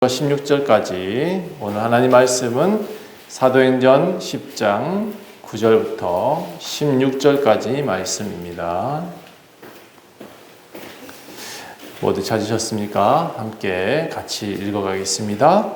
16절까지 오늘 하나님 말씀은 사도행전 10장 9절부터 16절까지 말씀입니다. 모두 찾으셨습니까? 함께 같이 읽어가겠습니다.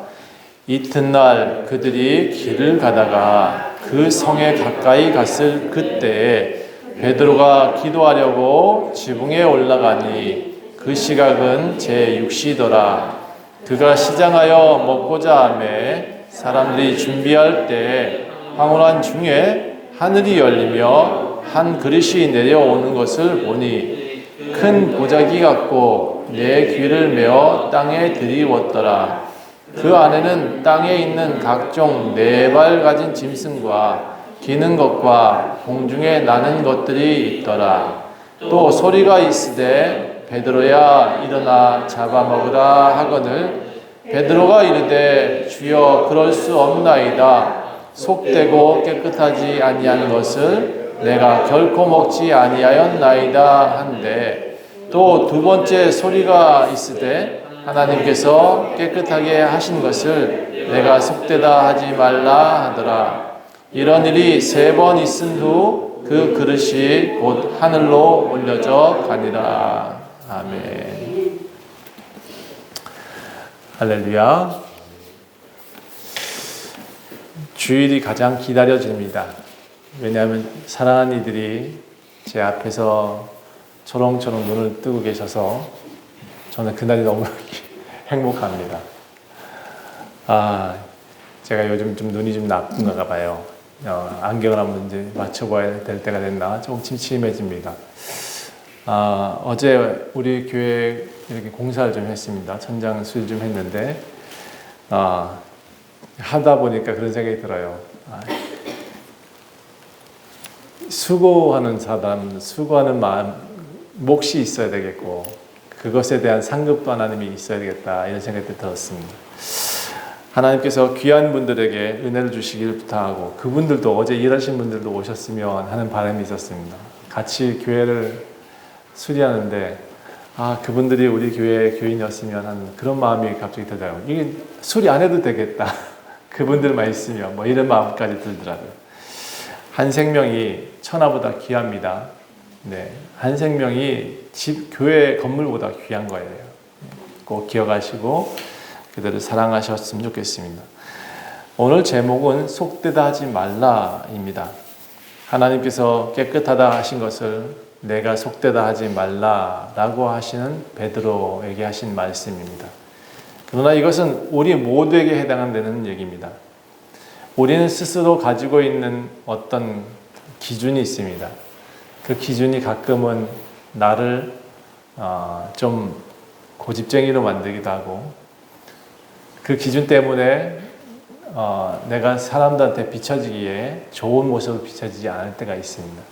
이튿날 그들이 길을 가다가 그 성에 가까이 갔을 그때에 베드로가 기도하려고 지붕에 올라가니 그 시각은 제6시더라. 그가 시장하여 먹고자 하매 사람들이 준비할 때 황홀한 중에 하늘이 열리며 한 그릇이 내려오는 것을 보니 큰 보자기 같고 내 귀를 메어 땅에 들이웠더라. 그 안에는 땅에 있는 각종 네 발 가진 짐승과 기는 것과 공중에 나는 것들이 있더라. 또 소리가 있으되 베드로야 일어나 잡아먹으라 하거늘 베드로가 이르되 주여 그럴 수 없나이다. 속되고 깨끗하지 아니한 것을 내가 결코 먹지 아니하였나이다 한데 또 두 번째 소리가 있으되 하나님께서 깨끗하게 하신 것을 내가 속되다 하지 말라 하더라. 이런 일이 3번 있은 후 그 그릇이 곧 하늘로 올려져 가니라. 아멘. 할렐루야. 주일이 가장 기다려집니다. 왜냐하면 사랑하는 이들이 제 앞에서 초롱초롱 눈을 뜨고 계셔서 저는 그날이 너무 행복합니다. 제가 요즘 좀 눈이 좀 나쁜가 봐요. 안경을 한번 이제 맞춰봐야 될 때가 됐나 조금 침침해집니다. 어제 우리 교회 이렇게 공사를 좀 했습니다. 천장 수리 좀 했는데 하다 보니까 그런 생각이 들어요. 수고하는 사람, 수고하는 마음, 몫이 있어야 되겠고 그것에 대한 상급도 하나님이 있어야 되겠다 이런 생각이 들었습니다. 하나님께서 귀한 분들에게 은혜를 주시기를 부탁하고 그분들도 어제 일하신 분들도 오셨으면 하는 바람이 있었습니다. 같이 교회를 수리하는데 그분들이 우리 교회 교인이었으면 하는 그런 마음이 갑자기 들더라고요. 이게 수리 안 해도 되겠다. 그분들만 있으면 뭐 이런 마음까지 들더라고요. 한 생명이 천하보다 귀합니다. 네, 한 생명이 교회 건물보다 귀한 거예요. 꼭 기억하시고 그대로 사랑하셨으면 좋겠습니다. 오늘 제목은 속되다 하지 말라입니다. 하나님께서 깨끗하다 하신 것을 내가 속되다 하지 말라라고 하시는 베드로에게 하신 말씀입니다. 그러나 이것은 우리 모두에게 해당되는 얘기입니다. 우리는 스스로 가지고 있는 어떤 기준이 있습니다. 그 기준이 가끔은 나를 좀 고집쟁이로 만들기도 하고 그 기준 때문에 내가 사람들한테 비춰지기에 좋은 모습으로 비춰지지 않을 때가 있습니다.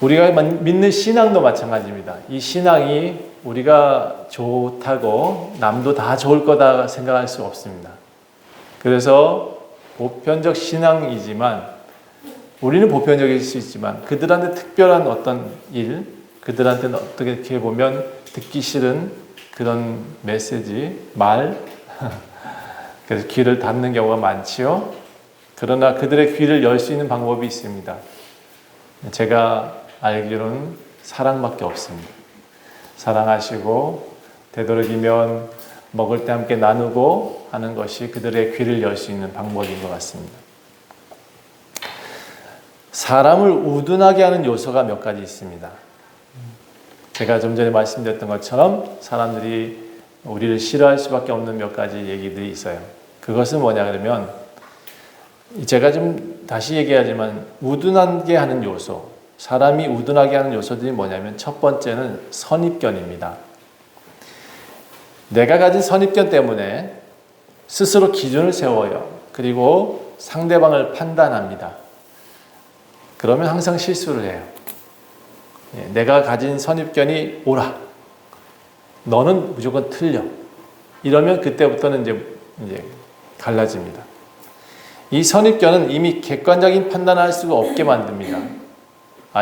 우리가 믿는 신앙도 마찬가지입니다. 이 신앙이 우리가 좋다고 남도 다 좋을 거다 생각할 수 없습니다. 그래서 보편적 신앙이지만 우리는 보편적일 수 있지만 그들한테 특별한 어떤 일, 그들한테는 어떻게 보면 듣기 싫은 그런 메시지, 말, 그래서 귀를 닫는 경우가 많지요. 그러나 그들의 귀를 열 수 있는 방법이 있습니다. 제가 알기로는 사랑밖에 없습니다. 사랑하시고 되도록이면 먹을 때 함께 나누고 하는 것이 그들의 귀를 열 수 있는 방법인 것 같습니다. 사람을 우둔하게 하는 요소가 몇 가지 있습니다. 제가 좀 전에 말씀드렸던 것처럼 사람들이 우리를 싫어할 수밖에 없는 몇 가지 얘기들이 있어요. 그것은 뭐냐 그러면 제가 좀 다시 얘기하지만 우둔하게 하는 요소, 사람이 우둔하게 하는 요소들이 뭐냐면 첫 번째는 선입견입니다. 내가 가진 선입견 때문에 스스로 기준을 세워요. 그리고 상대방을 판단합니다. 그러면 항상 실수를 해요. 내가 가진 선입견이 옳아. 너는 무조건 틀려. 이러면 그때부터는 이제 갈라집니다. 이 선입견은 이미 객관적인 판단을 할 수가 없게 만듭니다.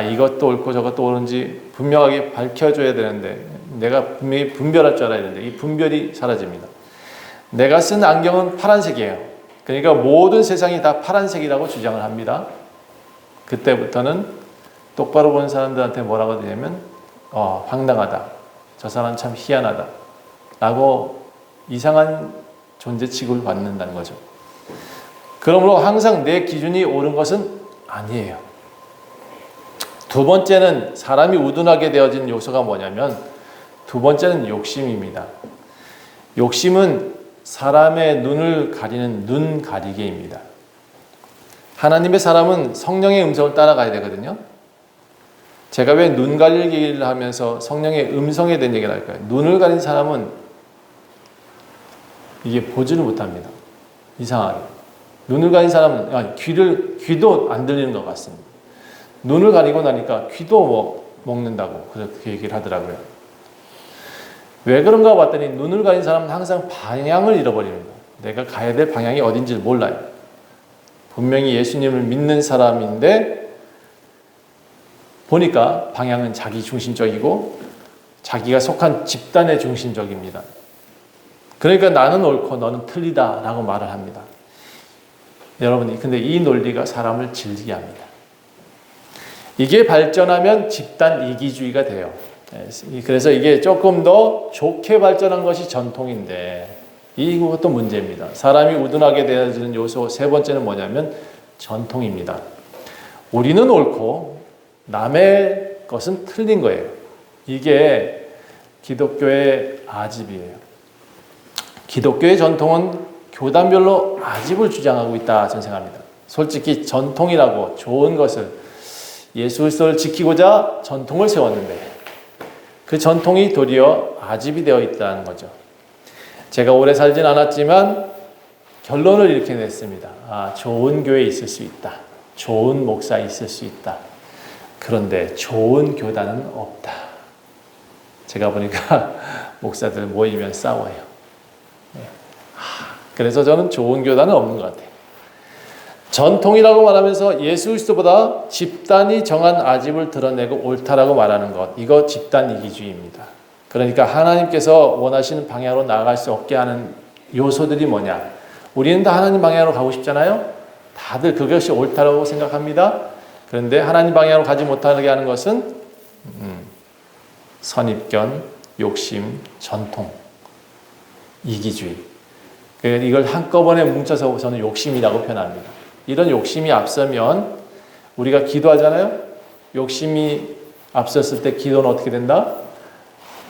이것도 옳고 저것도 옳은지 분명하게 밝혀줘야 되는데 내가 분명히 분별할 줄 알아야 되는데 이 분별이 사라집니다. 내가 쓴 안경은 파란색이에요. 그러니까 모든 세상이 다 파란색이라고 주장을 합니다. 그때부터는 똑바로 보는 사람들한테 뭐라고 되냐면 황당하다. 저 사람 참 희한하다. 라고 이상한 존재 취급을 받는다는 거죠. 그러므로 항상 내 기준이 옳은 것은 아니에요. 두 번째는 사람이 우둔하게 되어진 요소가 뭐냐면 두 번째는 욕심입니다. 욕심은 사람의 눈을 가리는 눈 가리개입니다. 하나님의 사람은 성령의 음성을 따라가야 되거든요. 제가 왜 눈 가리기를 하면서 성령의 음성에 대한 얘기를 할까요? 눈을 가린 사람은 이게 보지를 못합니다. 이상하게. 눈을 가린 사람은 귀도 안 들리는 것 같습니다. 눈을 가리고 나니까 귀도 먹는다고 그렇게 얘기를 하더라고요. 왜 그런가 봤더니 눈을 가린 사람은 항상 방향을 잃어버리는 거예요. 내가 가야 될 방향이 어딘지 몰라요. 분명히 예수님을 믿는 사람인데 보니까 방향은 자기 중심적이고 자기가 속한 집단의 중심적입니다. 그러니까 나는 옳고 너는 틀리다 라고 말을 합니다. 여러분, 근데 이 논리가 사람을 질리게 합니다. 이게 발전하면 집단 이기주의가 돼요. 그래서 이게 조금 더 좋게 발전한 것이 전통인데 이것도 문제입니다. 사람이 우둔하게 되어지는 요소 세 번째는 뭐냐면 전통입니다. 우리는 옳고 남의 것은 틀린 거예요. 이게 기독교의 아집이에요. 기독교의 전통은 교단별로 아집을 주장하고 있다 저는 생각합니다. 솔직히 전통이라고 좋은 것을 예수 그리스도를 지키고자 전통을 세웠는데 그 전통이 도리어 아집이 되어 있다는 거죠. 제가 오래 살진 않았지만 결론을 이렇게 냈습니다. 좋은 교회 있을 수 있다. 좋은 목사 있을 수 있다. 그런데 좋은 교단은 없다. 제가 보니까 목사들 모이면 싸워요. 그래서 저는 좋은 교단은 없는 것 같아요. 전통이라고 말하면서 예수 그리스도보다 집단이 정한 아집을 드러내고 옳다라고 말하는 것, 이거 집단 이기주의입니다. 그러니까 하나님께서 원하시는 방향으로 나아갈 수 없게 하는 요소들이 뭐냐? 우리는 다 하나님 방향으로 가고 싶잖아요. 다들 그것이 옳다라고 생각합니다. 그런데 하나님 방향으로 가지 못하게 하는 것은 선입견, 욕심, 전통, 이기주의. 이걸 한꺼번에 뭉쳐서 저는 욕심이라고 표현합니다. 이런 욕심이 앞서면 우리가 기도하잖아요. 욕심이 앞섰을 때 기도는 어떻게 된다?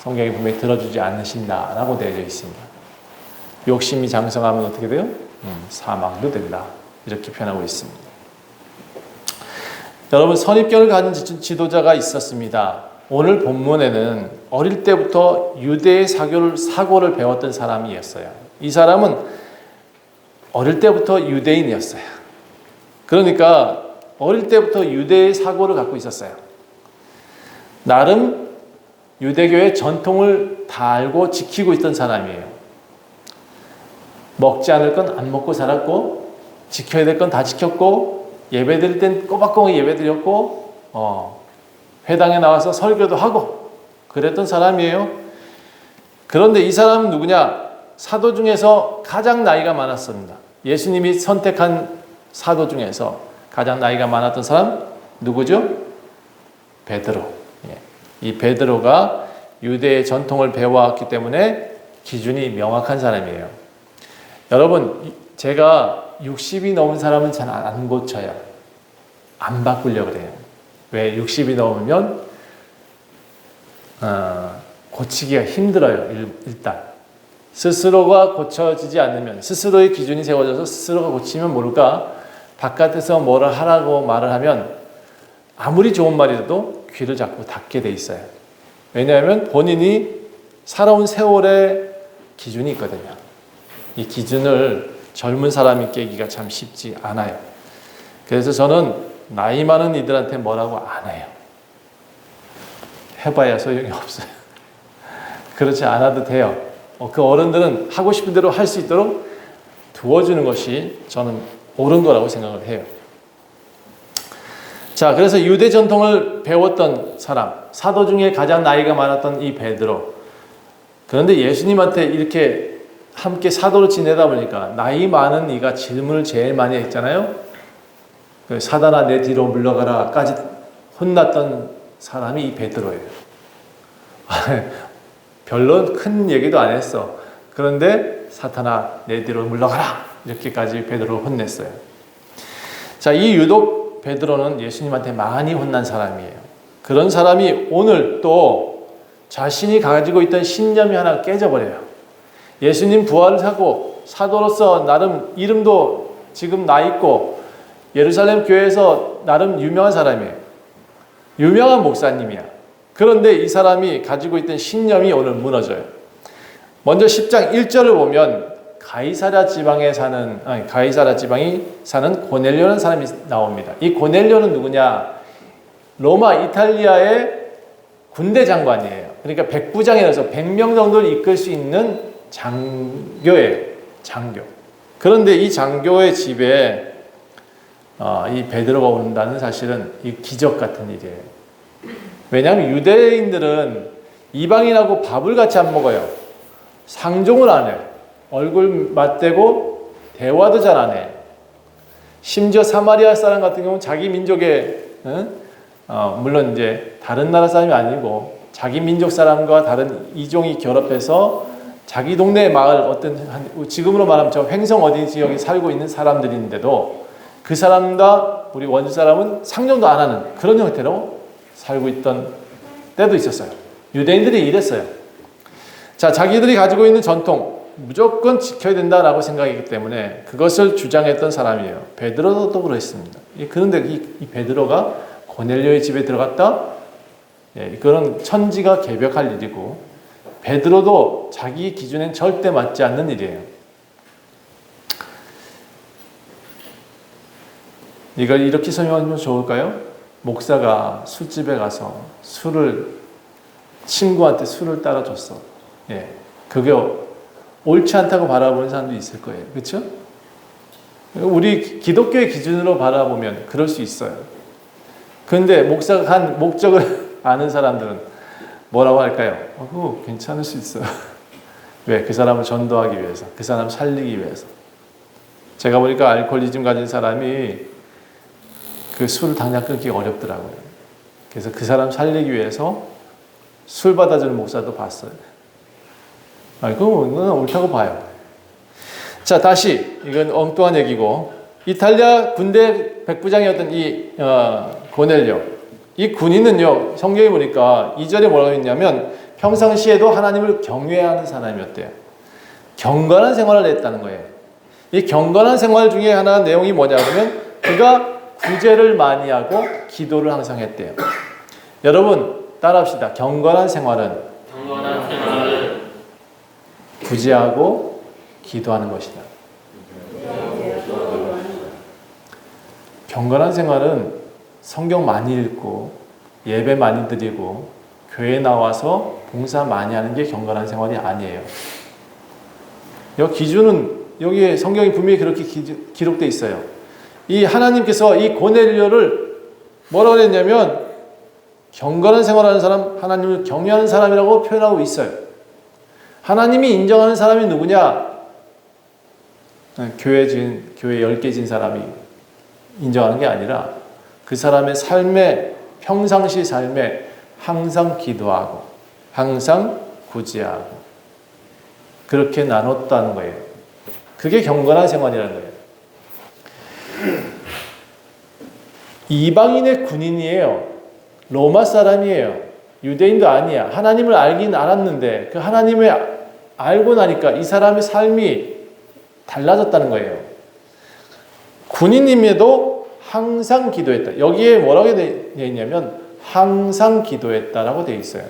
성경에 분명히 들어주지 않으신다라고 되어 있습니다. 욕심이 장성하면 어떻게 돼요? 사망도 된다. 이렇게 표현하고 있습니다. 여러분, 선입견을 가진 지도자가 있었습니다. 오늘 본문에는 어릴 때부터 유대의 사고를 배웠던 사람이었어요. 이 사람은 어릴 때부터 유대인이었어요. 그러니까 어릴 때부터 유대의 사고를 갖고 있었어요. 나름 유대교의 전통을 다 알고 지키고 있던 사람이에요. 먹지 않을 건 안 먹고 살았고, 지켜야 될 건 다 지켰고, 예배 드릴 땐 꼬박꼬박 예배 드렸고, 회당에 나와서 설교도 하고 그랬던 사람이에요. 그런데 이 사람은 누구냐? 사도 중에서 가장 나이가 많았습니다. 예수님이 선택한 사도 중에서 가장 나이가 많았던 사람 누구죠? 베드로. 이 베드로가 유대의 전통을 배워왔기 때문에 기준이 명확한 사람이에요. 여러분, 제가 60이 넘은 사람은 잘 안 고쳐요. 안 바꾸려고 그래요. 왜? 60이 넘으면 고치기가 힘들어요. 일단 스스로가 고쳐지지 않으면, 스스로의 기준이 세워져서 스스로가 고치면 모를까 바깥에서 뭐를 하라고 말을 하면 아무리 좋은 말이라도 귀를 자꾸 닫게 돼 있어요. 왜냐하면 본인이 살아온 세월의 기준이 있거든요. 이 기준을 젊은 사람이 깨기가 참 쉽지 않아요. 그래서 저는 나이 많은 이들한테 뭐라고 안 해요. 해봐야 소용이 없어요. 그렇지 않아도 돼요. 그 어른들은 하고 싶은 대로 할 수 있도록 두어주는 것이 저는 옳은 거라고 생각을 해요. 자, 그래서 유대 전통을 배웠던 사람, 사도 중에 가장 나이가 많았던 이 베드로. 그런데 예수님한테 이렇게 함께 사도로 지내다 보니까 나이 많은 이가 질문을 제일 많이 했잖아요. 사단아 내 뒤로 물러가라까지 혼났던 사람이 이 베드로예요. 별로 큰 얘기도 안 했어. 그런데 사탄아 내 뒤로 물러가라 이렇게까지 베드로를 혼냈어요. 자, 이 유독 베드로는 예수님한테 많이 혼난 사람이에요. 그런 사람이 오늘 또 자신이 가지고 있던 신념이 하나 깨져버려요. 예수님 부활을 하고 사도로서 나름 이름도 지금 나 있고 예루살렘 교회에서 나름 유명한 사람이에요. 유명한 목사님이야. 그런데 이 사람이 가지고 있던 신념이 오늘 무너져요. 먼저 10장 1절을 보면 가이사랴 지방이 사는 고넬료라는 사람이 나옵니다. 이 고넬료는 누구냐? 로마 이탈리아의 군대 장관이에요. 그러니까 백부장이라서 100명 정도를 이끌 수 있는 장교예요. 장교. 그런데 이 장교의 집에 이 베드로가 온다는 사실은 이 기적 같은 일이에요. 왜냐하면 유대인들은 이방인하고 밥을 같이 안 먹어요. 상종을 안 해요. 얼굴 맞대고 대화도 잘 안 해. 심지어 사마리아 사람 같은 경우는 자기 민족의 물론 이제 다른 나라 사람이 아니고 자기 민족 사람과 다른 이종이 결합해서 자기 동네 마을 지금으로 말하면 저 횡성 어디 지역에 살고 있는 사람들인데도 그 사람과 우리 원주 사람은 상종도 안 하는 그런 형태로 살고 있던 때도 있었어요. 유대인들이 이랬어요. 자, 자기들이 가지고 있는 전통 무조건 지켜야 된다라고 생각했기 때문에 그것을 주장했던 사람이에요. 베드로도 그랬습니다. 그런데 이 베드로가 고넬료의 집에 들어갔다? 그런 천지가 개벽할 일이고 베드로도 자기 기준엔 절대 맞지 않는 일이에요. 이걸 이렇게 설명하면 좋을까요? 목사가 술집에 가서 친구한테 술을 따라줬어. 그게 옳지 않다고 바라보는 사람도 있을 거예요. 그렇죠? 우리 기독교의 기준으로 바라보면 그럴 수 있어요. 그런데 목사가 한 목적을 아는 사람들은 뭐라고 할까요? 그거 괜찮을 수 있어요. 왜? 그 사람을 전도하기 위해서, 그 사람 살리기 위해서. 제가 보니까 알코올리즘 가진 사람이 그 술을 당장 끊기 어렵더라고요. 그래서 그 사람 살리기 위해서 술 받아주는 목사도 봤어요. 그건 옳다고 봐요. 자, 다시 이건 엉뚱한 얘기고 이탈리아 군대 백부장이었던 이 고넬료 이 군인은요 성경에 보니까 2절에 뭐라고 했냐면 평상시에도 하나님을 경외하는 사람이었대요. 경건한 생활을 했다는 거예요. 이 경건한 생활 중에 하나 내용이 뭐냐 그러면 그가 구제를 많이 하고 기도를 항상 했대요. 여러분 따라합시다. 경건한 생활은 구제하고 기도하는 것이다. 경건한 생활은 성경 많이 읽고 예배 많이 드리고 교회 나와서 봉사 많이 하는 게 경건한 생활이 아니에요. 여기 기준은 여기에 성경이 분명히 그렇게 기록되어 있어요. 이 하나님께서 이 고넬료를 뭐라고 했냐면 경건한 생활하는 사람, 하나님을 경외하는 사람이라고 표현하고 있어요. 하나님이 인정하는 사람이 누구냐? 교회 10개 진 사람이 인정하는 게 아니라 그 사람의 삶에 평상시 삶에 항상 기도하고 항상 구제하고 그렇게 나눴다는 거예요. 그게 경건한 생활이라는 거예요. 이방인의 군인이에요. 로마 사람이에요. 유대인도 아니야. 하나님을 알긴 알았는데 그 하나님을 알고 나니까 이 사람의 삶이 달라졌다는 거예요. 군인임에도 항상 기도했다. 여기에 뭐라고 되어 있냐면 항상 기도했다라고 되어 있어요.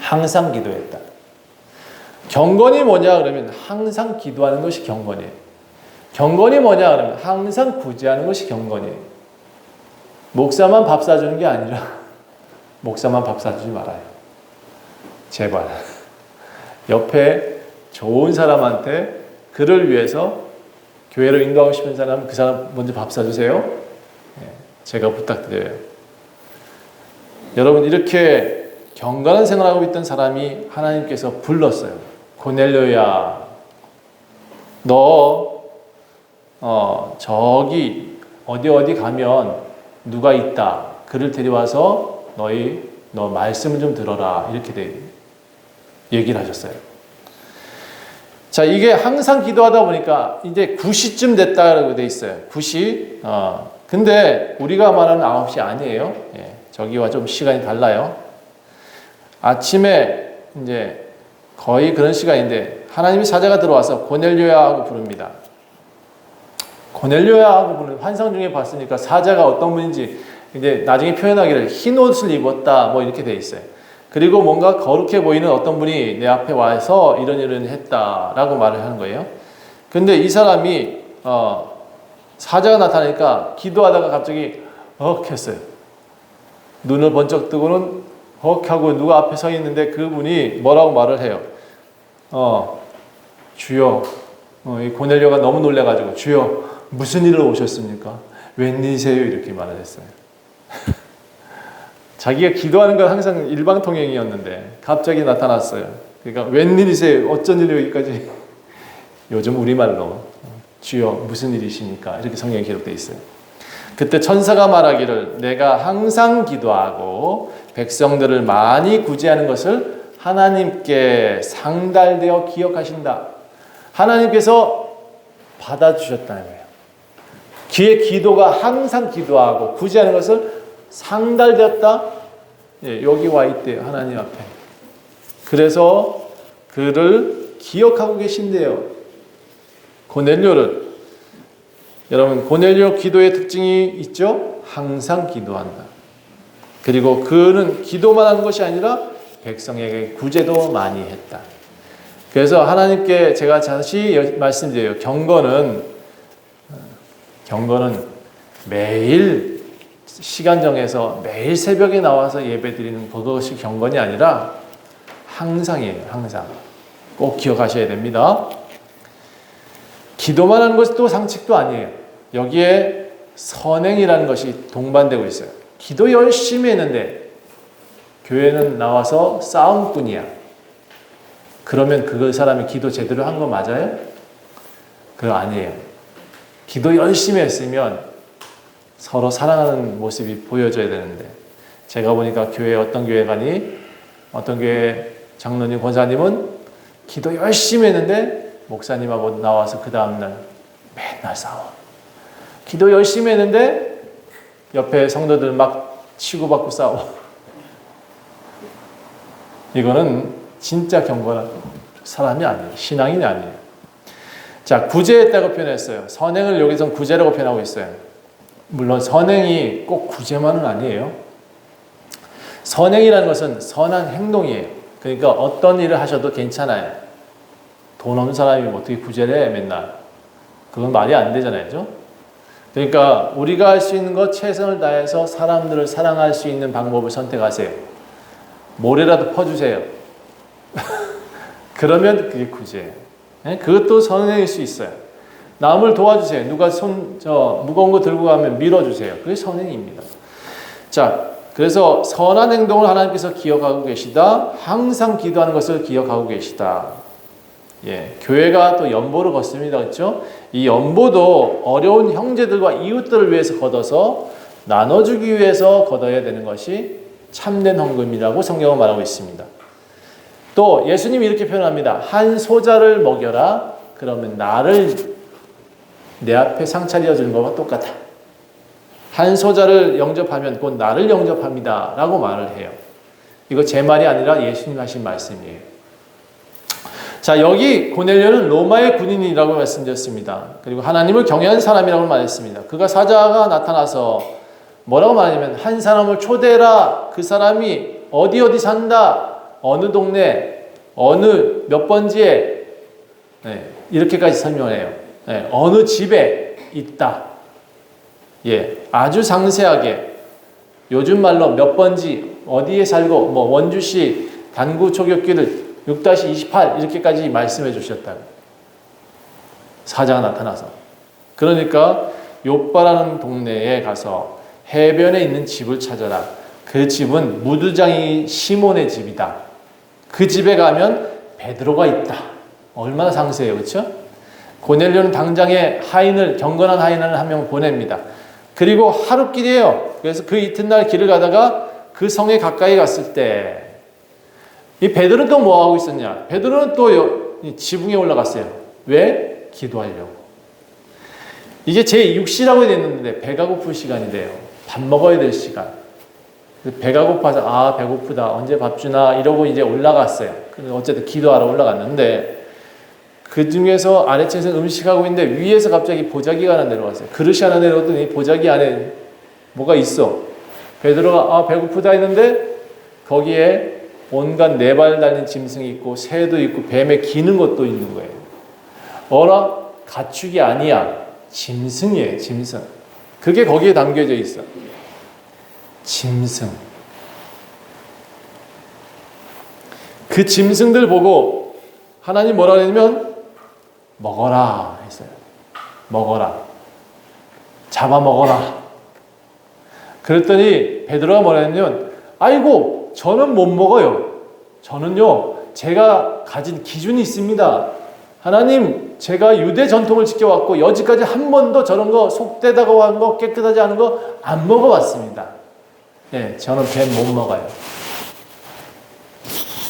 항상 기도했다. 경건이 뭐냐 그러면 항상 기도하는 것이 경건이에요. 경건이 뭐냐 그러면 항상 구제하는 것이 경건이에요. 목사만 밥 사주는 게 아니라 목사만 밥 사주지 말아요. 제발. 옆에 좋은 사람한테 그를 위해서 교회로 인도하고 싶은 사람 그 사람 먼저 밥 사주세요. 제가 부탁드려요. 여러분, 이렇게 경건한 생활하고 있던 사람이 하나님께서 불렀어요. 고넬료야, 너 저기 어디 가면 누가 있다. 그를 데려와서 너 말씀을 좀 들어라. 이렇게 얘기를 하셨어요. 자, 이게 항상 기도하다 보니까 이제 9시쯤 됐다고 돼 있어요. 9시. 근데 우리가 말하는 9시 아니에요. 예, 저기와 좀 시간이 달라요. 아침에 이제 거의 그런 시간인데 하나님이 사자가 들어와서 고넬료야 하고 부릅니다. 고넬료야 하고 부르는 환상 중에 봤으니까 사자가 어떤 분인지 이제 나중에 표현하기를 흰 옷을 입었다 뭐 이렇게 돼 있어요. 그리고 뭔가 거룩해 보이는 어떤 분이 내 앞에 와서 이런 했다라고 말을 하는 거예요. 근데 이 사람이 사자가 나타나니까 기도하다가 갑자기 했어요. 눈을 번쩍 뜨고는 하고 누가 앞에 서 있는데 그분이 뭐라고 말을 해요. 주여, 이 고넬료가 너무 놀래가지고 주여 무슨 일로 오셨습니까? 웬일이세요? 이렇게 말을 했어요. 자기가 기도하는 건 항상 일방통행이었는데 갑자기 나타났어요. 그러니까 웬일이세요? 어쩐 일이 여기까지? 요즘 우리말로 주여 무슨 일이십니까? 이렇게 성경에 기록되어 있어요. 그때 천사가 말하기를 내가 항상 기도하고 백성들을 많이 구제하는 것을 하나님께 상달되어 기억하신다. 하나님께서 받아주셨다는 거예요. 그의 기도가 항상 기도하고 구제하는 것을 상달되었다. 예, 여기 와 있대요. 하나님 앞에. 그래서 그를 기억하고 계신대요. 고넬료를. 여러분, 고넬료 기도의 특징이 있죠? 항상 기도한다. 그리고 그는 기도만 한 것이 아니라 백성에게 구제도 많이 했다. 그래서 하나님께 제가 다시 말씀드려요. 경건은 매일 시간 정해서 매일 새벽에 나와서 예배 드리는 그것이 경건이 아니라 항상이에요. 항상. 꼭 기억하셔야 됩니다. 기도만 하는 것이 또 상식도 아니에요. 여기에 선행이라는 것이 동반되고 있어요. 기도 열심히 했는데 교회는 나와서 싸움꾼이야. 그러면 그 사람이 기도 제대로 한 거 맞아요? 그거 아니에요. 기도 열심히 했으면 서로 사랑하는 모습이 보여져야 되는데 제가 보니까 교회에 어떤 교회 가니 어떤 교회 장로님 권사님은 기도 열심히 했는데 목사님하고 나와서 그 다음날 맨날 싸워. 기도 열심히 했는데 옆에 성도들 막 치고받고 싸워. 이거는 진짜 경건한 사람이 아니에요. 신앙인이 아니에요. 자, 구제했다고 표현했어요. 선행을 여기서 구제라고 표현하고 있어요. 물론 선행이 꼭 구제만은 아니에요. 선행이라는 것은 선한 행동이에요. 그러니까 어떤 일을 하셔도 괜찮아요. 돈 없는 사람이 어떻게 구제를 해 맨날. 그건 말이 안 되잖아요. 그러니까 우리가 할 수 있는 것 최선을 다해서 사람들을 사랑할 수 있는 방법을 선택하세요. 모래라도 퍼주세요. 그러면 그게 구제예요. 그것도 선행일 수 있어요. 남을 도와주세요. 누가 무거운 거 들고 가면 밀어주세요. 그게 선행입니다. 자, 그래서 선한 행동을 하나님께서 기억하고 계시다. 항상 기도하는 것을 기억하고 계시다. 예, 교회가 또 연보를 걷습니다. 그렇죠? 이 연보도 어려운 형제들과 이웃들을 위해서 걷어서 나눠주기 위해서 걷어야 되는 것이 참된 헌금이라고 성경은 말하고 있습니다. 또 예수님이 이렇게 표현합니다. 한 소자를 먹여라. 그러면 나를 내 앞에 상차려 주는 것과 똑같아. 한 소자를 영접하면 곧 나를 영접합니다. 라고 말을 해요. 이거 제 말이 아니라 예수님 하신 말씀이에요. 자, 여기 고넬료는 로마의 군인이라고 말씀드렸습니다. 그리고 하나님을 경외하는 사람이라고 말했습니다. 그가 사자가 나타나서 뭐라고 말하냐면 한 사람을 초대해라. 그 사람이 어디 산다. 어느 동네, 어느 몇 번지에 이렇게까지 설명해요. 어느 집에 있다. 예, 아주 상세하게 요즘 말로 몇 번지 어디에 살고 뭐 원주시 단구 초격길을 6-28 이렇게까지 말씀해 주셨다. 사자가 나타나서. 그러니까 요빠라는 동네에 가서 해변에 있는 집을 찾아라. 그 집은 무두장이 시몬의 집이다. 그 집에 가면 베드로가 있다. 얼마나 상세해요, 그렇죠? 고넬료는 당장에 경건한 하인을 한 명 보냅니다. 그리고 하루길이에요. 그래서 그 이튿날 길을 가다가 그 성에 가까이 갔을 때 이 베드로는 또 뭐 하고 있었냐? 베드로는 또 지붕에 올라갔어요. 왜? 기도하려고. 이게 제6시라고 되어 있는데 배가 고플 시간이 돼요. 밥 먹어야 될 시간. 배가 고파서 배고프다. 언제 밥 주나 이러고 이제 올라갔어요. 어쨌든 기도하러 올라갔는데 그 중에서 아래층에서 음식하고 있는데 위에서 갑자기 보자기가 하나 내려왔어요. 그릇이 하나 내려오더니 보자기 안에 뭐가 있어. 베드로가 배고프다 했는데 거기에 온갖 4발 달린 짐승이 있고 새도 있고 뱀에 기는 것도 있는 거예요. 어라? 가축이 아니야. 짐승이에요. 짐승. 그게 거기에 담겨져 있어. 짐승. 그 짐승들 보고 하나님 뭐라 그러냐면 먹어라 했어요. 먹어라. 잡아먹어라. 그랬더니 베드로가 뭐라 했냐면 아이고 저는 못 먹어요. 저는요 제가 가진 기준이 있습니다. 하나님 제가 유대 전통을 지켜왔고 여지까지 한 번도 저런 거 속되다고 한 거 깨끗하지 않은 거 안 먹어봤습니다. 네, 저는 뱀 못 먹어요.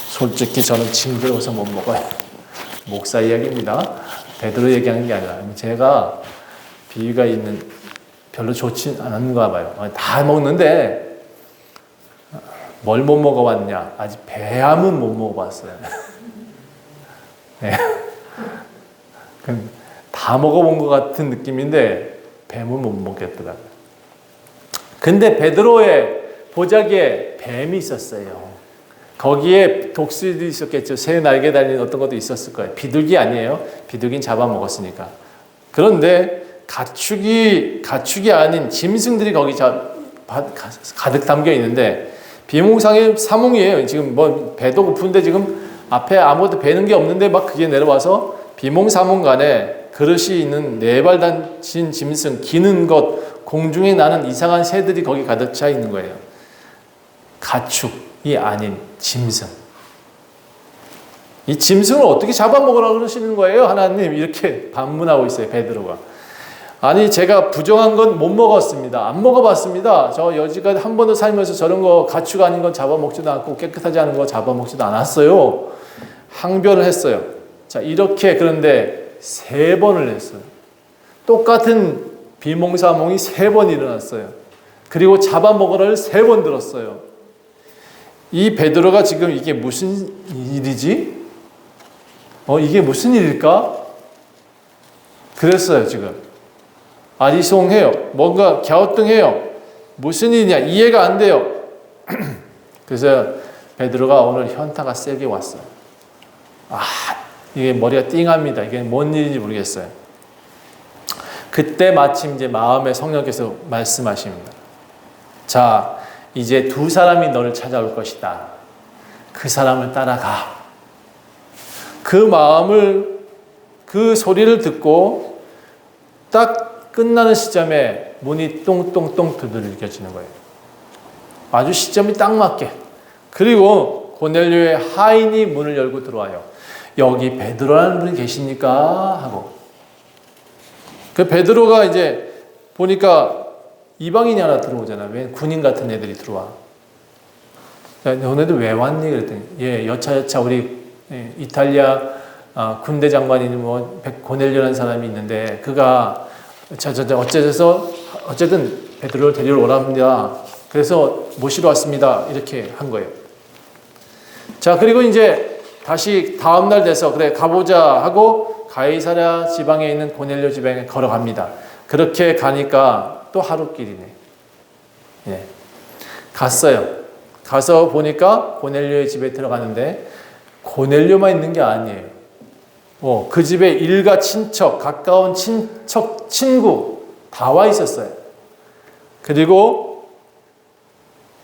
솔직히 저는 징그러워서 못 먹어요. 목사 이야기입니다. 베드로 얘기하는 게 아니라 제가 비위가 있는 별로 좋지 않은가 봐요. 다 먹는데 뭘 못 먹어봤냐? 아직 뱀은 못 먹어봤어요. 네. 다 먹어본 것 같은 느낌인데 뱀은 못 먹겠더라고요. 근데 베드로의 보자기에 뱀이 있었어요. 거기에 독수리도 있었겠죠. 새 날개 달린 어떤 것도 있었을 거예요. 비둘기 아니에요. 비둘기는 잡아먹었으니까. 그런데 가축이 아닌 짐승들이 거기 가득 담겨 있는데 비몽상의 사몽이에요. 지금 뭐 배도 고픈데 지금 앞에 아무것도 베는 게 없는데 막 그게 내려와서 비몽사몽 간에 그릇이 있는 4발 달린 짐승, 기는 것, 공중에 나는 이상한 새들이 거기 가득 차 있는 거예요. 가축이 아닌 짐승. 이 짐승을 어떻게 잡아먹으라고 그러시는 거예요? 하나님 이렇게 반문하고 있어요. 베드로가. 아니 제가 부정한 건 못 먹었습니다. 안 먹어봤습니다. 저 여지까지 한 번도 살면서 저런 거 가축 아닌 건 잡아먹지도 않고 깨끗하지 않은 거 잡아먹지도 않았어요. 항변을 했어요. 자 이렇게 그런데 3번을 했어요. 똑같은 비몽사몽이 3번 일어났어요. 그리고 잡아먹으라를 3번 들었어요. 이 베드로가 지금 이게 무슨 일이지? 이게 무슨 일일까? 그랬어요 지금. 아리송해요. 뭔가 갸우뚱해요. 무슨 일이냐 이해가 안 돼요. 그래서 베드로가 오늘 현타가 세게 왔어요. 이게 머리가 띵합니다. 이게 뭔 일인지 모르겠어요. 그때 마침 이제 마음에 성령께서 말씀하십니다. 자, 이제 2 사람이 너를 찾아올 것이다. 그 사람을 따라가. 그 소리를 듣고 딱 끝나는 시점에 문이 똥똥똥 두들겨지는 거예요. 아주 시점이 딱 맞게. 그리고 고넬료의 하인이 문을 열고 들어와요. 여기 베드로라는 분이 계십니까? 하고. 그 베드로가 이제 보니까 이방인이 하나 들어오잖아. 왜 군인 같은 애들이 들어와. 너네들 왜 왔니? 그랬더니 여차여차 우리 이탈리아 군대 장관인 고넬료라는 사람이 있는데 그가 어쨌든 베드로를 데리러 오랍니다. 그래서 모시러 왔습니다. 이렇게 한 거예요. 자, 그리고 이제 다시 다음날 돼서 그래 가보자 하고 가이사랴 지방에 있는 고넬료 집에 걸어갑니다. 그렇게 가니까 또 하루길이네. 예. 갔어요. 가서 보니까 고넬료의 집에 들어가는데 고넬료만 있는 게 아니에요. 그 집에 일가 친척, 가까운 친척, 친구 다 와 있었어요. 그리고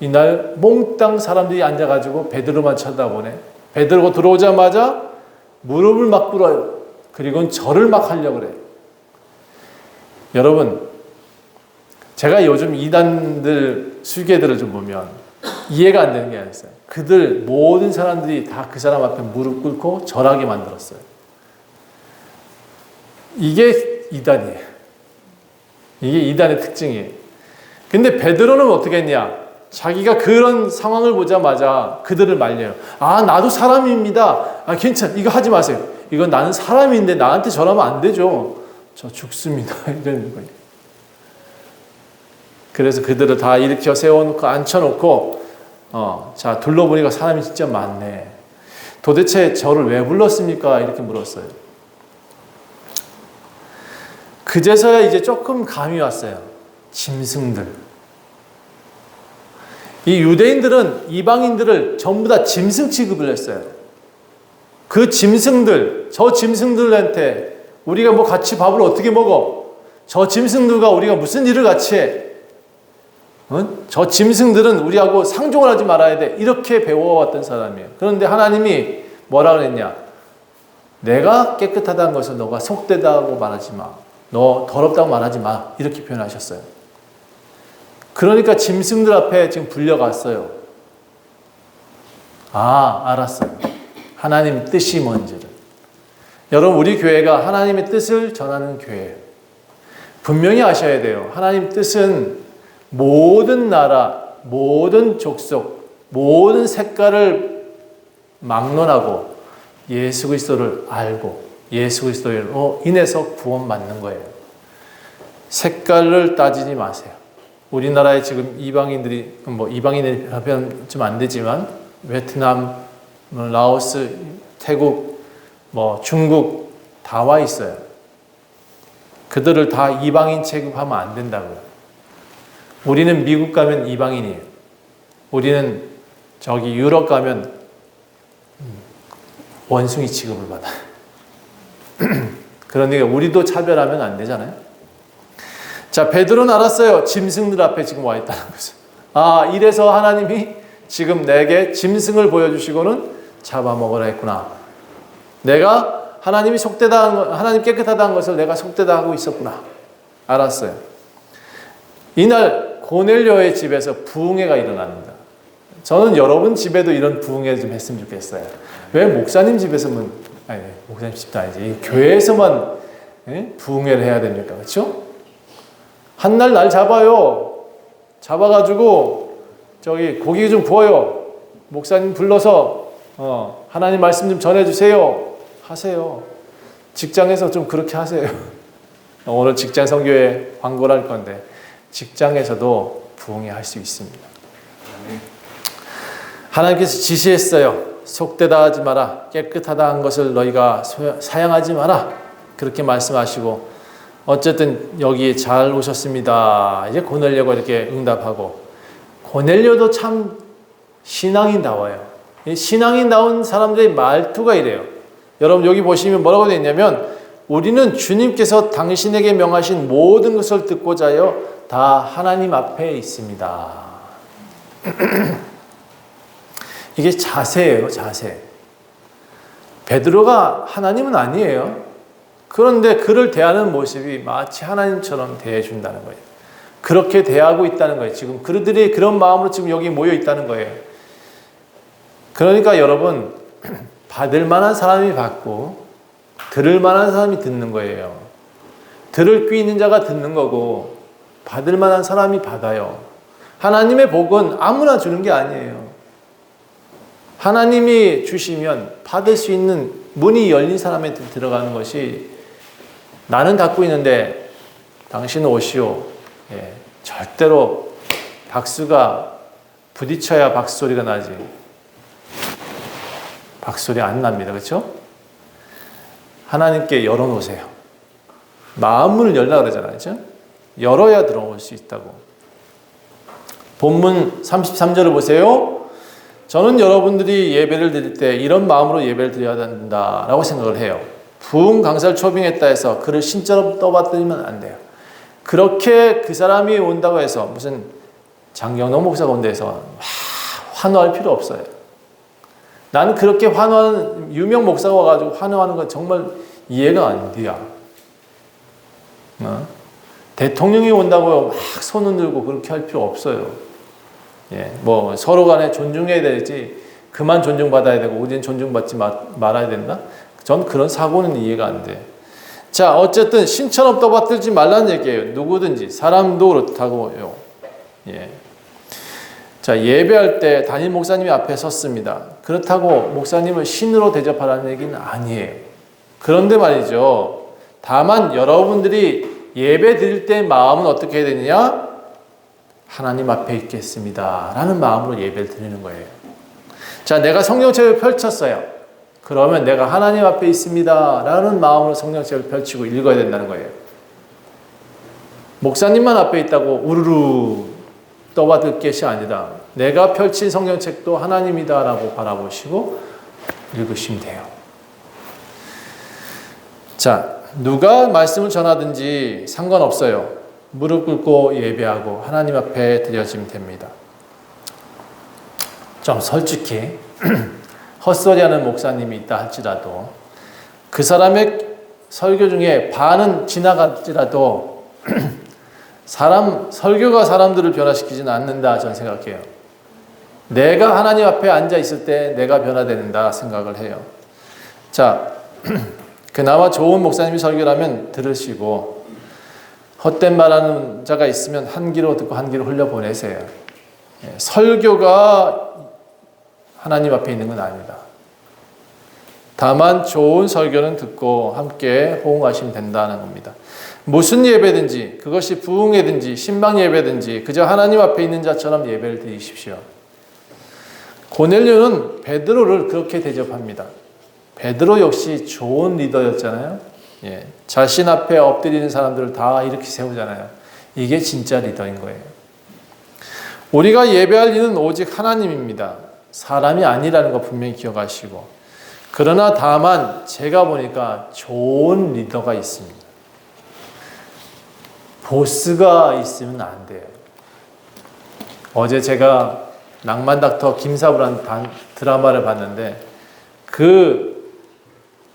이날 몽땅 사람들이 앉아가지고 베드로만 쳐다보네. 베드로가 들어오자마자 무릎을 막 꿇어요. 그리고는 절을 막 하려고 그래요. 여러분, 제가 요즘 이단들 수계들을 좀 보면 이해가 안 되는 게 있어요. 그들 모든 사람들이 다 그 사람 앞에 무릎 꿇고 절하게 만들었어요. 이게 이단이에요. 이게 이단의 특징이에요. 근데 베드로는 어떻게 했냐? 자기가 그런 상황을 보자마자 그들을 말려요. 아, 나도 사람입니다. 아, 괜찮아. 이거 하지 마세요. 이건 나는 사람인데 나한테 절하면 안 되죠. 저 죽습니다. 이러는 거예요. 그래서 그들을 다 일으켜 세워놓고 앉혀놓고 자, 둘러보니까 사람이 진짜 많네. 도대체 저를 왜 불렀습니까? 이렇게 물었어요. 그제서야 이제 조금 감이 왔어요. 짐승들. 이 유대인들은 이방인들을 전부 다 짐승 취급을 했어요. 그 짐승들, 저 짐승들한테 우리가 뭐 같이 밥을 어떻게 먹어? 저 짐승들과 우리가 무슨 일을 같이 해? 저 짐승들은 우리하고 상종을 하지 말아야 돼. 이렇게 배워왔던 사람이에요. 그런데 하나님이 뭐라 그랬냐? 내가 깨끗하다는 것을 너가 속되다고 말하지 마. 너 더럽다고 말하지 마. 이렇게 표현하셨어요. 그러니까 짐승들 앞에 지금 불려갔어요. 아, 알았어요. 하나님 뜻이 뭔지를. 여러분, 우리 교회가 하나님의 뜻을 전하는 교회예요. 분명히 아셔야 돼요. 하나님 뜻은 모든 나라, 모든 족속, 모든 색깔을 막론하고 예수 그리스도를 알고 예수 그리스도로 인해서 구원받는 거예요. 색깔을 따지지 마세요. 우리나라에 지금 이방인들이, 이방인이 하면 좀 안 되지만, 베트남, 라오스, 태국, 중국 다 와 있어요. 그들을 다 이방인 취급하면 안 된다고요. 우리는 미국 가면 이방인이에요. 우리는 저기 유럽 가면 원숭이 취급을 받아요. 그러니까 우리도 차별하면 안 되잖아요. 자, 베드로는 알았어요. 짐승들 앞에 지금 와 있다는 것을. 아, 이래서 하나님이 지금 내게 짐승을 보여주시고는 잡아먹으라 했구나. 내가 하나님이 하나님 깨끗하다는 것을 내가 속되다 하고 있었구나. 알았어요. 이날 고넬료의 집에서 부흥회가 일어납니다. 저는 여러분 집에도 이런 부흥회 좀 했으면 좋겠어요. 왜 목사님 집에서만, 아니, 목사님 집도 아니지, 교회에서만 부흥회를 해야 됩니까? 그렇죠? 한 날 잡아요. 잡아가지고 저기 고기 좀 구워요. 목사님 불러서 하나님 말씀 좀 전해주세요. 하세요. 직장에서 좀 그렇게 하세요. 오늘 직장 선교회 광고를 할 건데 직장에서도 부흥회 할 수 있습니다. 하나님께서 지시했어요. 속되다 하지 마라. 깨끗하다 한 것을 너희가 사양하지 마라. 그렇게 말씀하시고 어쨌든 여기에 잘 오셨습니다. 이제 고넬료가 이렇게 응답하고, 고넬료도 참 신앙인다워요. 신앙인다운 사람들의 말투가 이래요. 여러분 여기 보시면 뭐라고 되어 있냐면, 우리는 주님께서 당신에게 명하신 모든 것을 듣고자 하여 다 하나님 앞에 있습니다. 이게 자세예요, 자세. 베드로가 하나님은 아니에요. 그런데 그를 대하는 모습이 마치 하나님처럼 대해준다는 거예요. 그렇게 대하고 있다는 거예요. 지금 그들이 그런 마음으로 지금 여기 모여 있다는 거예요. 그러니까 여러분, 받을 만한 사람이 받고 들을 만한 사람이 듣는 거예요. 들을 귀 있는 자가 듣는 거고 받을 만한 사람이 받아요. 하나님의 복은 아무나 주는 게 아니에요. 하나님이 주시면 받을 수 있는 문이 열린 사람한테 들어가는 것이, 나는 닫고 있는데 당신은 오시오. 예, 절대로 박수가 부딪혀야 박수 소리가 나지. 박수 소리 안 납니다. 그렇죠? 하나님께 열어놓으세요. 마음문을 열라 그러잖아요. 그렇죠? 열어야 들어올 수 있다고. 본문 33절을 보세요. 저는 여러분들이 예배를 드릴 때 이런 마음으로 예배를 드려야 된다라고 생각을 해요. 부흥 강사를 초빙했다 해서 그를 신자로 떠받들면 안 돼요. 그렇게 그 사람이 온다고 해서 무슨 장경록 목사가 온다 해서 환호할 필요 없어요. 나는 그렇게 환호하는, 유명 목사가 와가지고 환호하는 건 정말 이해가 안 돼요. 대통령이 온다고 막 손 흔들고 그렇게 할 필요 없어요. 예, 뭐 서로 간에 존중해야 되지 그만 존중받아야 되고 우리는 존중받지 말아야 된다? 전 그런 사고는 이해가 안 돼. 자, 어쨌든 신처럼 떠받들지 말라는 얘기예요. 누구든지 사람도 그렇다고요. 예. 자, 예배할 때 담임 목사님이 앞에 섰습니다. 그렇다고 목사님을 신으로 대접하라는 얘기는 아니에요. 그런데 말이죠. 다만 여러분들이 예배 드릴 때 마음은 어떻게 해야 되느냐? 하나님 앞에 있겠습니다 라는 마음으로 예배를 드리는 거예요. 자, 내가 성경책을 펼쳤어요. 그러면 내가 하나님 앞에 있습니다 라는 마음으로 성경책을 펼치고 읽어야 된다는 거예요. 목사님만 앞에 있다고 우르르 떠받들 것이 아니라 내가 펼친 성경책도 하나님이다 라고 바라보시고 읽으시면 돼요. 자, 누가 말씀을 전하든지 상관없어요. 무릎 꿇고 예배하고 하나님 앞에 드려지면 됩니다. 좀 솔직히 헛소리하는 목사님이 있다 할지라도 그 사람의 설교 중에 반은 지나갈지라도 설교가 사람들을 변화시키지는 않는다 저는 생각해요. 내가 하나님 앞에 앉아 있을 때 내가 변화된다 생각을 해요. 자, 그나마 좋은 목사님이 설교라면 들으시고 헛된 말하는 자가 있으면 한 귀로 듣고 한 귀로 흘려보내세요. 설교가 하나님 앞에 있는 건 아닙니다. 다만 좋은 설교는 듣고 함께 호응하시면 된다는 겁니다. 무슨 예배든지 그것이 부흥회든지 신방 예배든지 그저 하나님 앞에 있는 자처럼 예배를 드리십시오. 고넬료는 베드로를 그렇게 대접합니다. 베드로 역시 좋은 리더였잖아요. 예, 자신 앞에 엎드리는 사람들을 다 이렇게 세우잖아요. 이게 진짜 리더인 거예요. 우리가 예배할 이는 오직 하나님입니다. 사람이 아니라는 거 분명히 기억하시고. 그러나 다만 제가 보니까 좋은 리더가 있습니다. 보스가 있으면 안 돼요. 어제 제가 낭만 닥터 김사부라는 드라마를 봤는데 그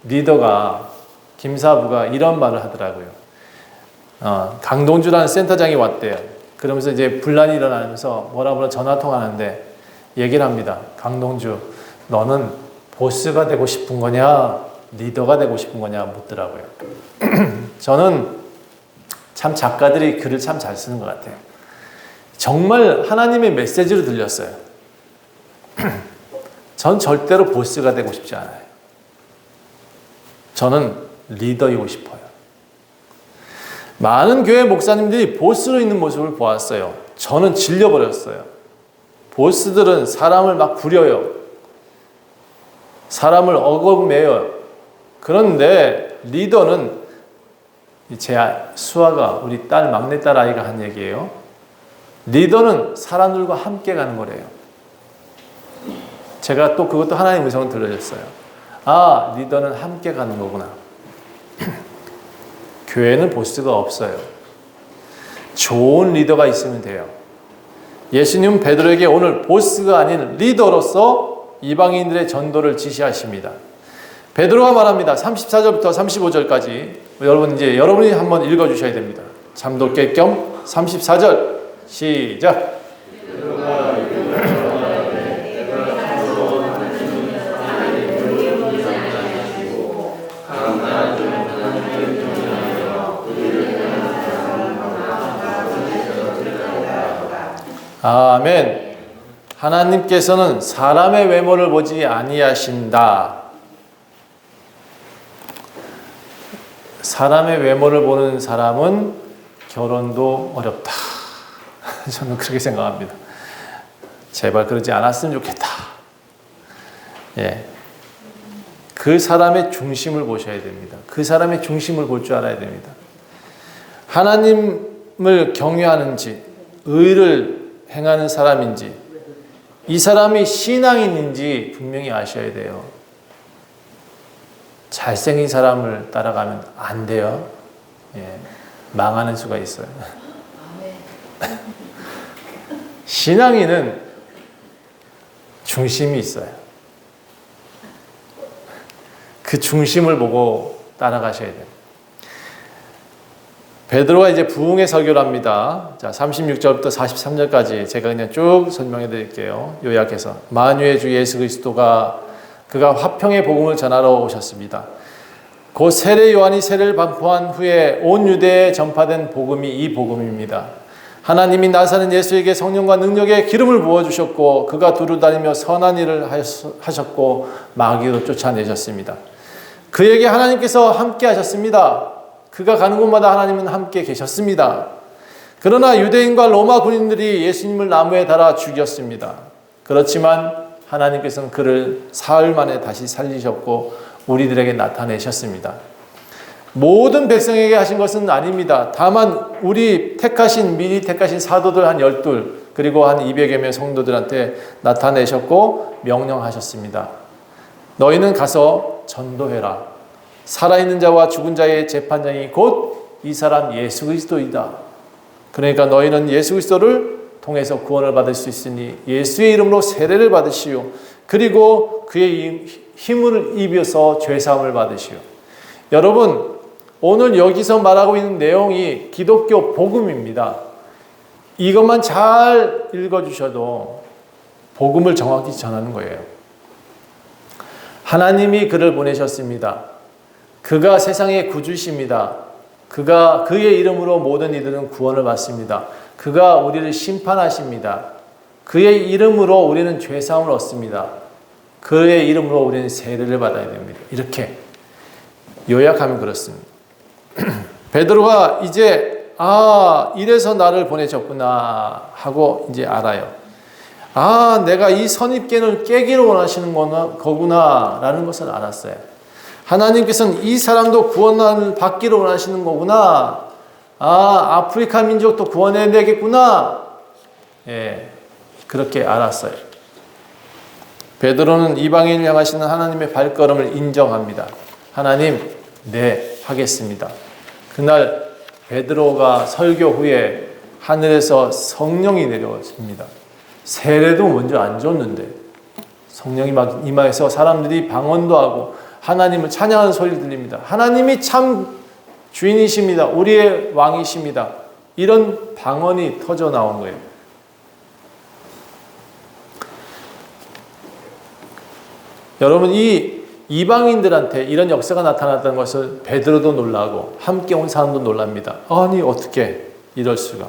리더가 김사부가 이런 말을 하더라고요. 강동주라는 센터장이 왔대요. 그러면서 이제 분란이 일어나면서 뭐라 전화 통화하는데 얘기를 합니다. 강동주, 너는 보스가 되고 싶은 거냐, 리더가 되고 싶은 거냐 묻더라고요. 저는 참 작가들이 글을 참 잘 쓰는 것 같아요. 정말 하나님의 메시지로 들렸어요. 전 절대로 보스가 되고 싶지 않아요. 저는 리더이고 싶어요. 많은 교회 목사님들이 보스로 있는 모습을 보았어요. 저는 질려버렸어요. 보스들은 사람을 막 부려요. 사람을 억울매요. 그런데 리더는 제 수아가 우리 딸 막내딸 아이가 한 얘기예요. 리더는 사람들과 함께 가는 거래요. 제가 또 그것도 하나님의 음성을 들려줬어요. 아, 리더는 함께 가는 거구나. 교회는 보스가 없어요. 좋은 리더가 있으면 돼요. 예수님은 베드로에게 오늘 보스가 아닌 리더로서 이방인들의 전도를 지시하십니다. 베드로가 말합니다. 34절부터 35절까지 여러분이 한번 읽어주셔야 됩니다. 잠도 깰 겸 34절 시작. 아멘. 하나님께서는 사람의 외모를 보지 아니하신다. 사람의 외모를 보는 사람은 결혼도 어렵다. 저는 그렇게 생각합니다. 제발 그러지 않았으면 좋겠다. 예. 그 사람의 중심을 보셔야 됩니다. 그 사람의 중심을 볼 줄 알아야 됩니다. 하나님을 경외하는지, 의를 행하는 사람인지, 이 사람이 신앙인인지 분명히 아셔야 돼요. 잘생긴 사람을 따라가면 안 돼요. 예, 망하는 수가 있어요. 신앙인은 중심이 있어요. 그 중심을 보고 따라가셔야 돼요. 베드로가 이제 부흥의 설교를 합니다. 자, 36절부터 43절까지 제가 그냥 쭉 설명해 드릴게요. 요약해서. 만유의 주 예수 그리스도가 그가 화평의 복음을 전하러 오셨습니다. 곧 세례 요한이 세례를 반포한 후에 온 유대에 전파된 복음이 이 복음입니다. 하나님이 나사렛 예수에게 성령과 능력의 기름을 부어주셨고 그가 두루다니며 선한 일을 하셨고 마귀로 쫓아내셨습니다. 그에게 하나님께서 함께 하셨습니다. 그가 가는 곳마다 하나님은 함께 계셨습니다. 그러나 유대인과 로마 군인들이 예수님을 나무에 달아 죽였습니다. 그렇지만 하나님께서는 그를 사흘 만에 다시 살리셨고 우리들에게 나타내셨습니다. 모든 백성에게 하신 것은 아닙니다. 다만 우리 미리 택하신 사도들 한 12 그리고 한 200여 명 성도들한테 나타내셨고 명령하셨습니다. 너희는 가서 전도해라. 살아있는 자와 죽은 자의 재판장이 곧 이 사람 예수 그리스도이다. 그러니까 너희는 예수 그리스도를 통해서 구원을 받을 수 있으니 예수의 이름으로 세례를 받으시오. 그리고 그의 힘을 입어서 죄사함을 받으시오. 여러분, 오늘 여기서 말하고 있는 내용이 기독교 복음입니다. 이것만 잘 읽어주셔도 복음을 정확히 전하는 거예요. 하나님이 그를 보내셨습니다. 그가 세상의 구주이십니다. 그의 이름으로 모든 이들은 구원을 받습니다. 그가 우리를 심판하십니다. 그의 이름으로 우리는 죄사함을 얻습니다. 그의 이름으로 우리는 세례를 받아야 됩니다. 이렇게 요약하면 그렇습니다. 베드로가 이제 이래서 나를 보내셨구나 하고 이제 알아요. 내가 이 선입견을 깨기를 원하시는 거구나 라는 것을 알았어요. 하나님께서는 이 사람도 구원을 받기를 원하시는 거구나. 아프리카 민족도 구원해야 되겠구나. 그렇게 알았어요. 베드로는 이방인을 향하시는 하나님의 발걸음을 인정합니다. 하나님, 네, 하겠습니다. 그날 베드로가 설교 후에 하늘에서 성령이 내려왔습니다. 세례도 먼저 안 줬는데 성령이 막 임하여서 사람들이 방언도 하고 하나님을 찬양하는 소리 들립니다. 하나님이 참 주인이십니다. 우리의 왕이십니다. 이런 방언이 터져 나온 거예요. 여러분, 이 이방인들한테 이런 역사가 나타났다는 것을 베드로도 놀라고 함께 온 사람도 놀랍니다. 아니, 어떻게 이럴 수가.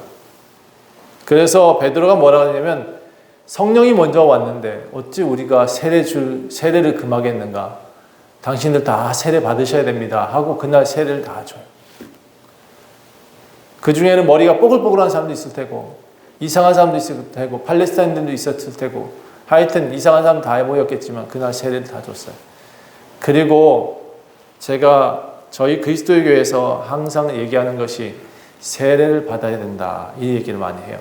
그래서 베드로가 뭐라고 하냐면 성령이 먼저 왔는데 어찌 우리가 세례를 금하겠는가. 당신들 다 세례 받으셔야 됩니다 하고 그날 세례를 다 줘요. 그 중에는 머리가 뽀글뽀글한 사람도 있을 테고 이상한 사람도 있을 테고 팔레스타인들도 있었을 테고 하여튼 이상한 사람 다 모였겠지만 그날 세례를 다 줬어요. 그리고 제가 저희 그리스도의 교회에서 항상 얘기하는 것이 세례를 받아야 된다 이 얘기를 많이 해요.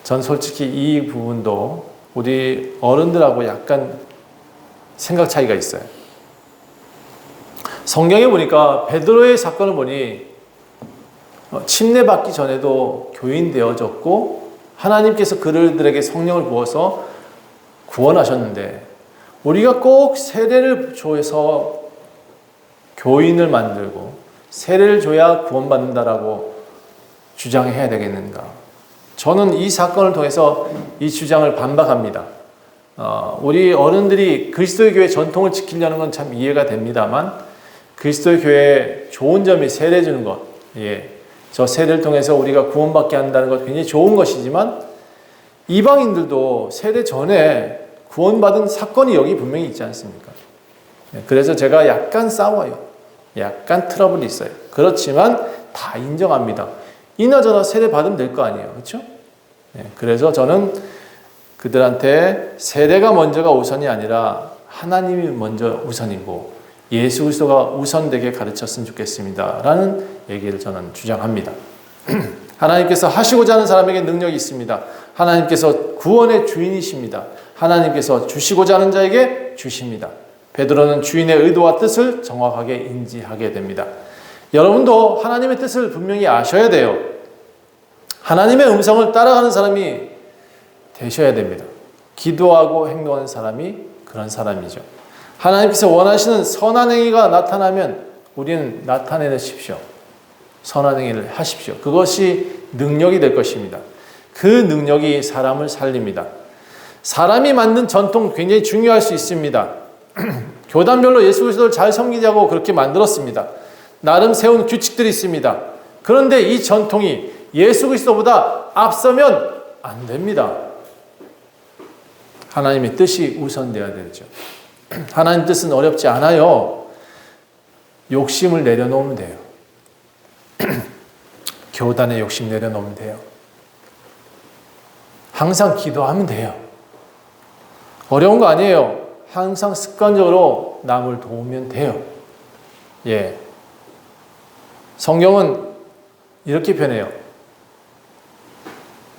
전 솔직히 이 부분도 우리 어른들하고 약간 생각 차이가 있어요. 성경에 보니까 베드로의 사건을 보니 침례받기 전에도 교인 되어졌고 하나님께서 그들에게 성령을 부어서 구원하셨는데 우리가 꼭 세례를 줘서 교인을 만들고 세례를 줘야 구원받는다라고 주장해야 되겠는가? 저는 이 사건을 통해서 이 주장을 반박합니다. 우리 어른들이 그리스도의 교회 전통을 지키려는 건 참 이해가 됩니다만 그리스도의 교회의 좋은 점이 세례 주는 것, 저 세례를 통해서 우리가 구원받게 한다는 것 굉장히 좋은 것이지만 이방인들도 세례 전에 구원받은 사건이 여기 분명히 있지 않습니까? 그래서 제가 약간 싸워요. 약간 트러블이 있어요. 그렇지만 다 인정합니다. 이나저나 세례 받으면 될 거 아니에요. 그렇죠? 그래서 저는 그들한테 세례가 먼저가 우선이 아니라 하나님이 먼저 우선이고 예수 그리스도가 우선되게 가르쳤으면 좋겠습니다 라는 얘기를 저는 주장합니다. 하나님께서 하시고자 하는 사람에게 능력이 있습니다. 하나님께서 구원의 주인이십니다. 하나님께서 주시고자 하는 자에게 주십니다. 베드로는 주인의 의도와 뜻을 정확하게 인지하게 됩니다. 여러분도 하나님의 뜻을 분명히 아셔야 돼요. 하나님의 음성을 따라가는 사람이 되셔야 됩니다. 기도하고 행동하는 사람이 그런 사람이죠. 하나님께서 원하시는 선한 행위가 나타나면 우리는 나타내십시오. 선한 행위를 하십시오. 그것이 능력이 될 것입니다. 그 능력이 사람을 살립니다. 사람이 만든 전통 굉장히 중요할 수 있습니다. 교단별로 예수 그리스도를 잘 섬기자고 그렇게 만들었습니다. 나름 세운 규칙들이 있습니다. 그런데 이 전통이 예수 그리스도보다 앞서면 안 됩니다. 하나님의 뜻이 우선돼야 되죠. 하나님 뜻은 어렵지 않아요. 욕심을 내려놓으면 돼요. 교단의 욕심 내려놓으면 돼요. 항상 기도하면 돼요. 어려운 거 아니에요. 항상 습관적으로 남을 도우면 돼요. 예. 성경은 이렇게 표현해요.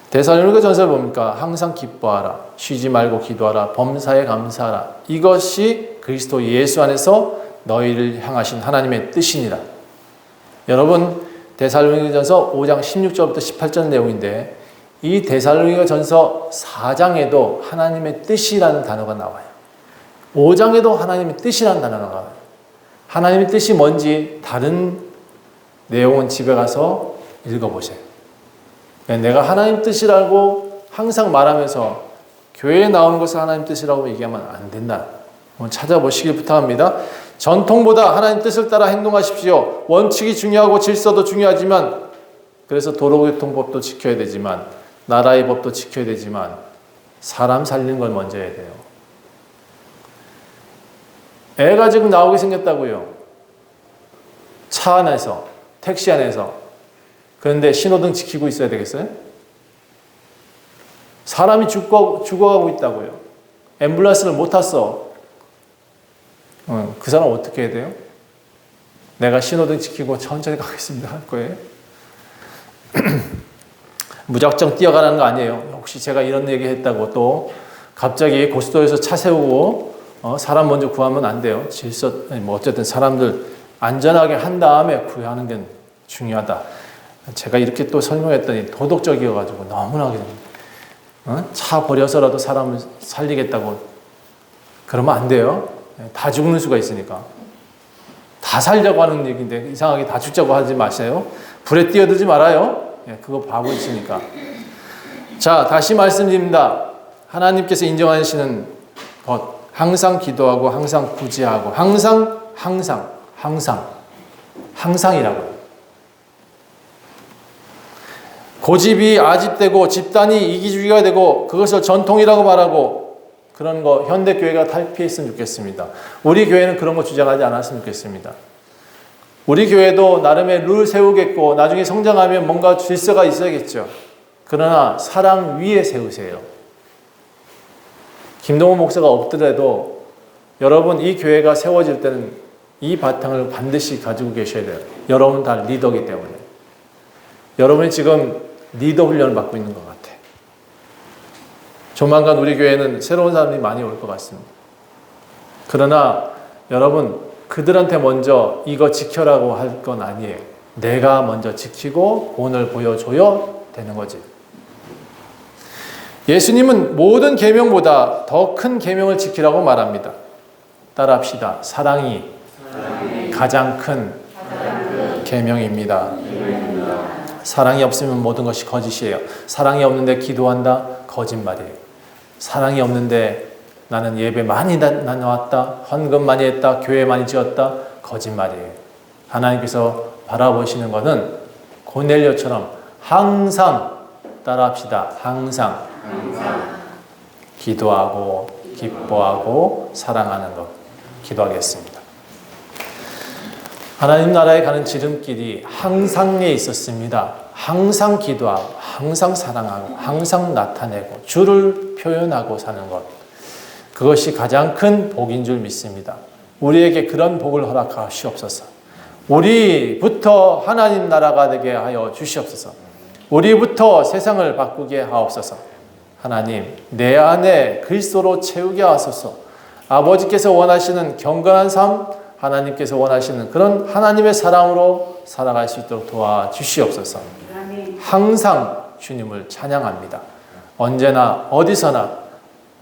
데살로니가 전서를 보니까 항상 기뻐하라, 쉬지 말고 기도하라, 범사에 감사하라. 이것이 그리스도 예수 안에서 너희를 향하신 하나님의 뜻이니라. 여러분, 데살로니가 전서 5장 16절부터 18절 내용인데 이 데살로니가 전서 4장에도 하나님의 뜻이라는 단어가 나와요. 5장에도 하나님의 뜻이라는 단어가 나와요. 하나님의 뜻이 뭔지 다른 내용은 집에 가서 읽어보세요. 내가 하나님 뜻이라고 항상 말하면서 교회에 나오는 것을 하나님 뜻이라고 얘기하면 안 된다. 한번 찾아보시길 부탁합니다. 전통보다 하나님 뜻을 따라 행동하십시오. 원칙이 중요하고 질서도 중요하지만 그래서 도로교통법도 지켜야 되지만 나라의 법도 지켜야 되지만 사람 살리는 걸 먼저 해야 돼요. 애가 지금 나오게 생겼다고요. 차 안에서, 택시 안에서. 그런데 신호등 지키고 있어야 되겠어요? 사람이 죽어가고 있다고요. 앰뷸런스를 못 탔어. 그 사람 어떻게 해야 돼요? 내가 신호등 지키고 천천히 가겠습니다 할 거예요? 무작정 뛰어가라는 거 아니에요. 혹시 제가 이런 얘기 했다고 또 갑자기 고속도로에서 차 세우고 사람 먼저 구하면 안 돼요. 질서, 어쨌든 사람들 안전하게 한 다음에 구하는 게 중요하다. 제가 이렇게 또 설명했더니 도덕적이어가지고 너무나 차 버려서라도 사람을 살리겠다고 그러면 안 돼요. 다 죽는 수가 있으니까. 다 살려고 하는 얘기인데 이상하게 다 죽자고 하지 마세요. 불에 뛰어들지 말아요. 그거 바보 있으니까. 자, 다시 말씀드립니다. 하나님께서 인정하시는 것, 항상 기도하고 항상 구제하고 항상이라고요. 고집이 아집되고 집단이 이기주의가 되고 그것을 전통이라고 말하고 그런 거 현대교회가 탈피했으면 좋겠습니다. 우리 교회는 그런 거 주장하지 않았으면 좋겠습니다. 우리 교회도 나름의 룰 세우겠고 나중에 성장하면 뭔가 질서가 있어야겠죠. 그러나 사랑 위에 세우세요. 김동훈 목사가 없더라도 여러분 이 교회가 세워질 때는 이 바탕을 반드시 가지고 계셔야 돼요. 여러분 다 리더이기 때문에. 여러분이 지금 리더 훈련을 받고 있는 것 같아요. 조만간 우리 교회는 새로운 사람들이 많이 올 것 같습니다. 그러나 여러분 그들한테 먼저 이거 지켜라고 할 건 아니에요. 내가 먼저 지키고 본을 보여줘야 되는 거지. 예수님은 모든 계명보다 더 큰 계명을 지키라고 말합니다. 따라합시다. 사랑이 가장 큰 계명입니다. 사랑이 없으면 모든 것이 거짓이에요. 사랑이 없는데 기도한다? 거짓말이에요. 사랑이 없는데 나는 예배 많이 나왔다, 헌금 많이 했다, 교회 많이 지었다, 거짓말이에요. 하나님께서 바라보시는 것은 고넬료처럼 항상 따라합시다. 항상 기도하고 기뻐하고 사랑하는 것. 기도하겠습니다. 하나님 나라에 가는 지름길이 항상에 있었습니다. 항상 기도하고 항상 사랑하고 항상 나타내고 주를 표현하고 사는 것. 그것이 가장 큰 복인 줄 믿습니다. 우리에게 그런 복을 허락하시옵소서. 우리부터 하나님 나라가 되게 하여 주시옵소서. 우리부터 세상을 바꾸게 하옵소서. 하나님, 내 안에 그리스도로 채우게 하소서. 아버지께서 원하시는 경건한 삶, 하나님께서 원하시는 그런 하나님의 사랑으로 살아갈 수 있도록 도와주시옵소서. 항상 주님을 찬양합니다. 언제나 어디서나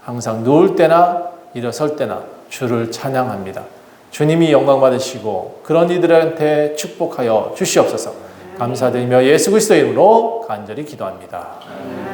항상 누울 때나 일어설 때나 주를 찬양합니다. 주님이 영광 받으시고 그런 이들한테 축복하여 주시옵소서. 감사드리며 예수 그리스도의 이름으로 간절히 기도합니다.